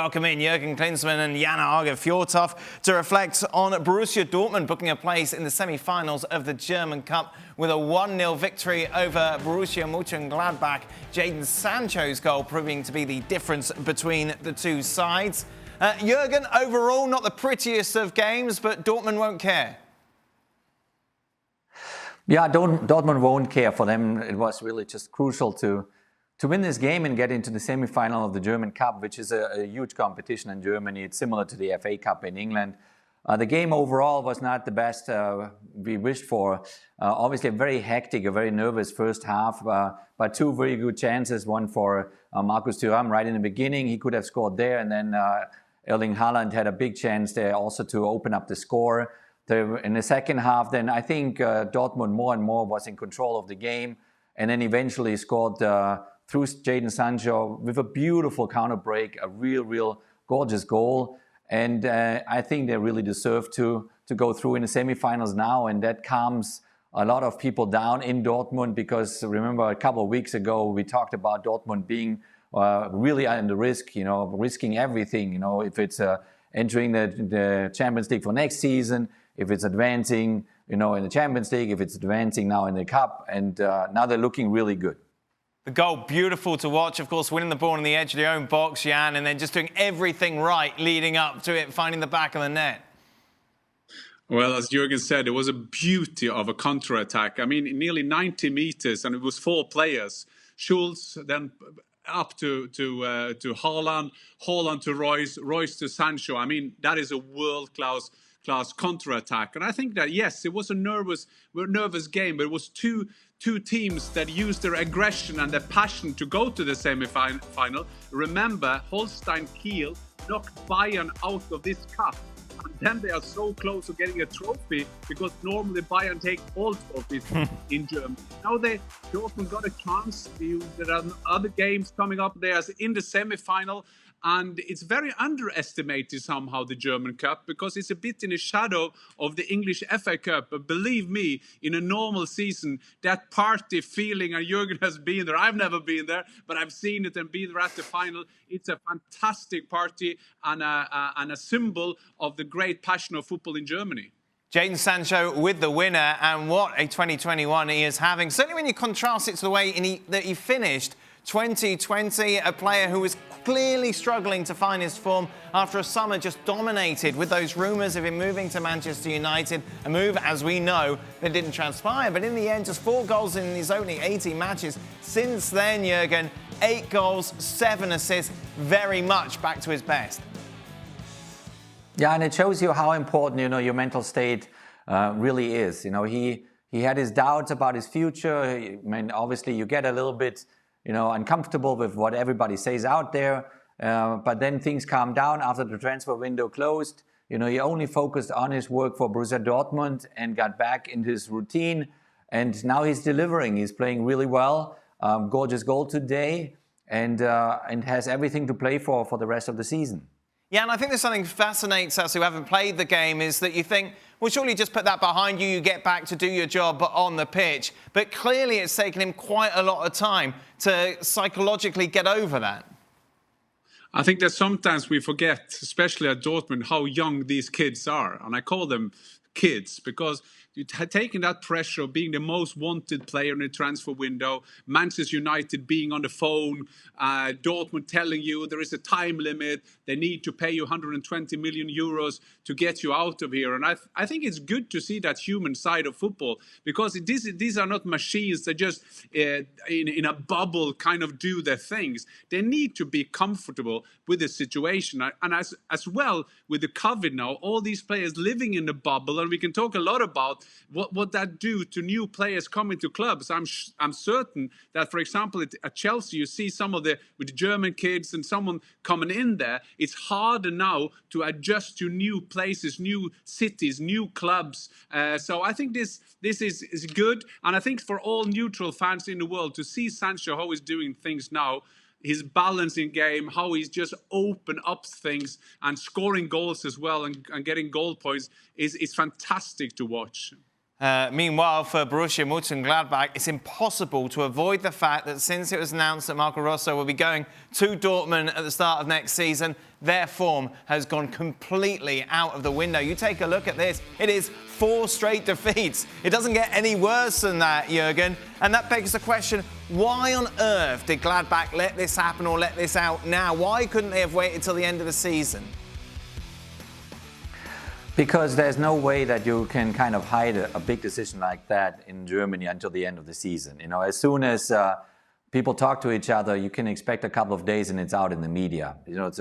Welcome in Jurgen Klinsmann and Jan Aage Fjortoft to reflect on Borussia Dortmund booking a place in the semi-finals of the German Cup with a 1-0 victory over Borussia Monchengladbach. Jadon Sancho's goal proving to be the difference between the two sides. Jurgen, overall, not the prettiest of games, but Dortmund won't care. Yeah, Dortmund won't care. For them, it was really just crucial to win this game and get into the semi-final of the German Cup, which is a huge competition in Germany. It's similar to the FA Cup in England. The game overall was not the best we wished for. Obviously, a very hectic, a very nervous first half, but two very good chances. One for Marcus Thuram right in the beginning. He could have scored there, and then Erling Haaland had a big chance there also to open up the score. In the second half, then I think Dortmund more and more was in control of the game, and then eventually scored through Jadon Sancho with a beautiful counter break, a real gorgeous goal. And I think they really deserve to go through in the semifinals now, and that calms a lot of people down in Dortmund, because remember a couple of weeks ago we talked about Dortmund being really under risk, risking everything, if it's entering the Champions League for next season, if it's advancing, in the Champions League, if it's advancing now in the Cup, and now they're looking really good. The goal, beautiful to watch, of course, winning the ball on the edge of their own box, Jan, and then just doing everything right leading up to it, finding the back of the net. Well, as Jurgen said, it was a beauty of a counter-attack. I mean, nearly 90 meters, and it was 4 players. Schulz, then up to Haaland, Haaland to Royce to Sancho. I mean, that is a world-class counter-attack. And I think that, yes, it was a nervous game, but it was two teams that used their aggression and their passion to go to the semi-final. Remember, Holstein Kiel knocked Bayern out of this cup. And then they are so close to getting a trophy, because normally Bayern take all trophies in Germany. Now Dortmund got a chance. There are other games coming up there in the semi-final. And it's very underestimated somehow, the German Cup, because it's a bit in the shadow of the English FA Cup. But believe me, in a normal season, that party feeling, and Jurgen has been there, I've never been there, but I've seen it and been there at the final. It's a fantastic party and a symbol of the great passion of football in Germany. Jadon Sancho with the winner, and what a 2021 he is having. Certainly when you contrast it to the way that he finished 2020, a player who was clearly struggling to find his form after a summer just dominated with those rumours of him moving to Manchester United, a move, as we know, that didn't transpire. But in the end, just 4 goals in his only 80 matches. Since then, Jurgen, 8 goals, 7 assists, very much back to his best. Yeah, and it shows you how important, your mental state really is. He had his doubts about his future. I mean, obviously, you get a little bit uncomfortable with what everybody says out there. But then things calmed down after the transfer window closed. He only focused on his work for Borussia Dortmund and got back into his routine. And now he's delivering. He's playing really well. Gorgeous goal today, and has everything to play for the rest of the season. Yeah, and I think there's something fascinates us who haven't played the game, is that you think, well, surely just put that behind you, you get back to do your job on the pitch. But clearly it's taken him quite a lot of time to psychologically get over that. I think that sometimes we forget, especially at Dortmund, how young these kids are. And I call them kids because taking that pressure of being the most wanted player in the transfer window, Manchester United being on the phone, Dortmund telling you there is a time limit, they need to pay you 120 million euros to get you out of here. And I think it's good to see that human side of football, because these are not machines that just in a bubble kind of do their things. They need to be comfortable with the situation. And as well with the COVID now, all these players living in the bubble, and we can talk a lot about what that do to new players coming to clubs. I'm certain that, for example, at Chelsea, you see some of with the German kids and someone coming in there. It's harder now to adjust to new places, new cities, new clubs. So I think this is good, and I think for all neutral fans in the world to see Sancho how he's doing things now. His balancing game, how he's just open up things and scoring goals as well and getting goal points is fantastic to watch. Meanwhile, for Borussia Mnchengladbach, it's impossible to avoid the fact that since it was announced that Marco Rose will be going to Dortmund at the start of next season, their form has gone completely out of the window. You take a look at this, it is 4 straight defeats. It doesn't get any worse than that, Jurgen. And that begs the question, why on earth did Gladbach let this happen or let this out now? Why couldn't they have waited till the end of the season? Because there's no way that you can kind of hide a big decision like that in Germany until the end of the season. You know, as soon as people talk to each other, you can expect a couple of days and it's out in the media. You know, it's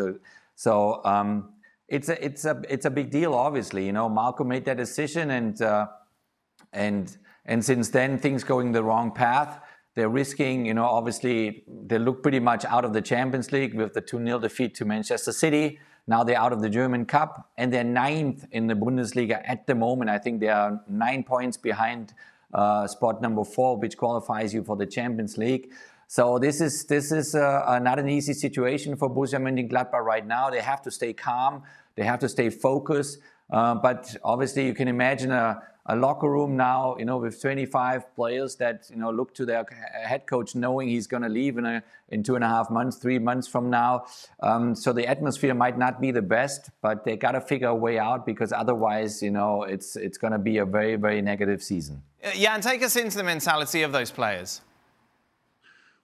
a big deal, obviously. You know, Marco made that decision, and since then things going the wrong path. They're risking, you know, obviously they look pretty much out of the Champions League with the 2-0 defeat to Manchester City. Now they're out of the German Cup and they're 9th in the Bundesliga at the moment. I think they are 9 points behind spot number 4, which qualifies you for the Champions League. So this is not an easy situation for Borussia Mönchengladbach right now. They have to stay calm. They have to stay focused. But obviously you can imagine a locker room now, you know, with 25 players that, you know, look to their head coach knowing he's going to leave in 2.5 months, 3 months from now. So the atmosphere might not be the best, but they got to figure a way out, because otherwise, you know, it's going to be a very, very negative season. Jan, take us into the mentality of those players.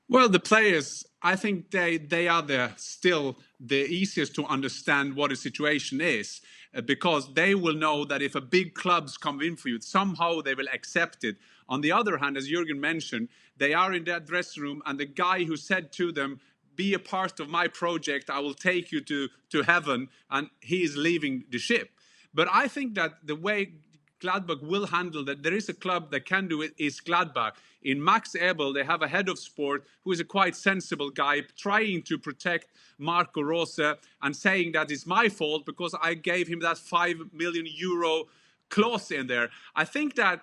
Well, the players, I think they are still the easiest to understand what the situation is, because they will know that if a big club's come in for you, somehow they will accept it. On the other hand, as Jurgen mentioned, they are in that dressing room, and the guy who said to them, be a part of my project, I will take you to heaven, and he is leaving the ship. But I think that the way Gladbach will handle that, there is a club that can do it, is Gladbach. In Max Ebel, they have a head of sport who is a quite sensible guy, trying to protect Marco Rose and saying that it's my fault because I gave him that €5 million clause in there. I think that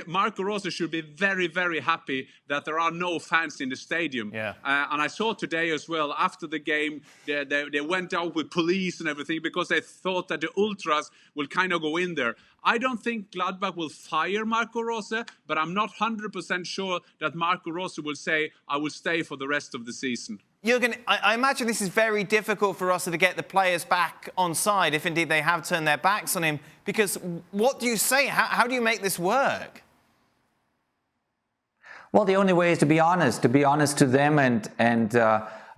Marco Rose should be very, very happy that there are no fans in the stadium. Yeah. And I saw today as well, after the game, they went out with police and everything because they thought that the ultras will kind of go in there. I don't think Gladbach will fire Marco Rose, but I'm not 100% sure that Marco Rose will say, I will stay for the rest of the season. Jurgen, I imagine this is very difficult for Rose to get the players back on side, if indeed they have turned their backs on him, because what do you say? How do you make this work? Well, the only way is to be honest to them and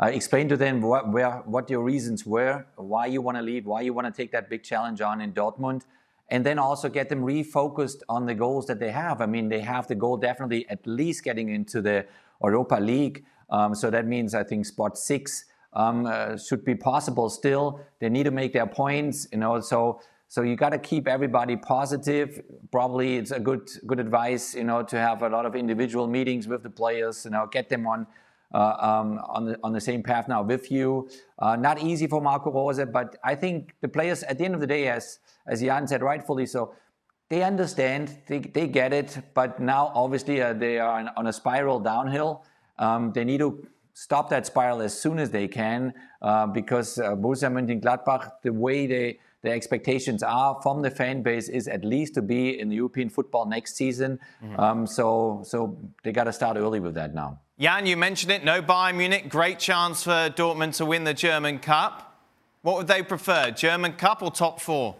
explain to them what your reasons were, why you want to leave, why you want to take that big challenge on in Dortmund, and then also get them refocused on the goals that they have. I mean, they have the goal definitely at least getting into the Europa League. So that means, I think, spot 6 should be possible still. They need to make their points, you know, so you got to keep everybody positive. Probably it's a good advice, you know, to have a lot of individual meetings with the players, you know, get them on the same path now with you. Not easy for Marco Rose, but I think the players at the end of the day, as Jan said rightfully so, they understand, they get it, but now obviously they are on a spiral downhill. They need to stop that spiral as soon as they can, because Borussia Mönchengladbach, the way the expectations are from the fan base is at least to be in the European football next season. Mm-hmm. So they got to start early with that now. Jan, you mentioned it, no Bayern Munich, great chance for Dortmund to win the German Cup. What would they prefer, German Cup or top 4?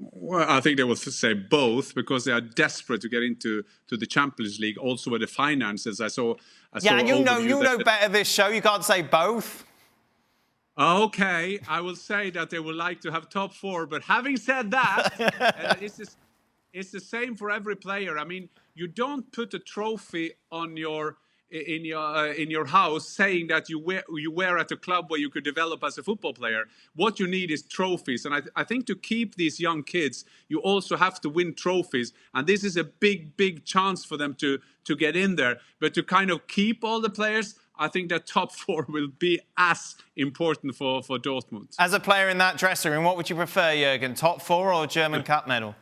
Well, I think they will say both, because they are desperate to get into the Champions League, also with the finances. I saw and you know better this show. You can't say both. Okay, I will say that they would like to have top 4. But having said that, it's the same for every player. I mean, you don't put a trophy on in your house saying that you were at a club where you could develop as a football player. What you need is trophies, and I think to keep these young kids, you also have to win trophies, and this is a big chance for them to get in there. But to kind of keep all the players, I think that top 4 will be as important for Dortmund. As a player in that dressing room, what would you prefer, Jurgen? Top 4 or German Cup medal?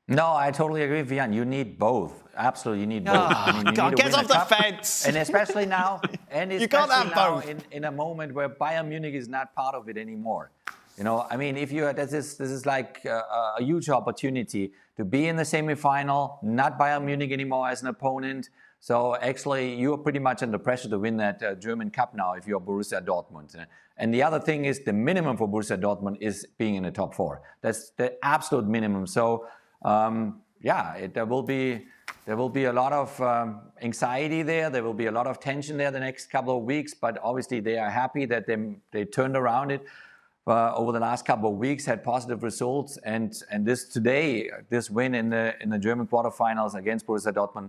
No, I totally agree with Jan. You need both. Absolutely, you need both. I mean, you God, need to get win off the fence. And especially now, you can't have both. In a moment where Bayern Munich is not part of it anymore. You know, I mean, if you this is like a huge opportunity to be in the semi-final, not Bayern Munich anymore as an opponent. So actually, you are pretty much under pressure to win that German Cup now if you're Borussia Dortmund. And the other thing is the minimum for Borussia Dortmund is being in the top 4. That's the absolute minimum. So there will be a lot of anxiety there. There will be a lot of tension there the next couple of weeks. But obviously they are happy that they turned around it over the last couple of weeks, had positive results, and this win in the German quarterfinals against Borussia Dortmund,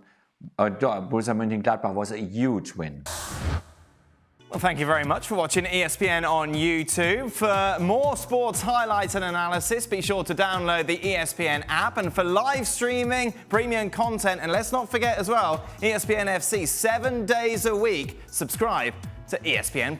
Borussia Mönchengladbach, was a huge win. Well, thank you very much for watching ESPN on YouTube. For more sports highlights and analysis, be sure to download the ESPN app. And for live streaming, premium content, and let's not forget as well, ESPN FC 7 days a week. Subscribe to ESPN+.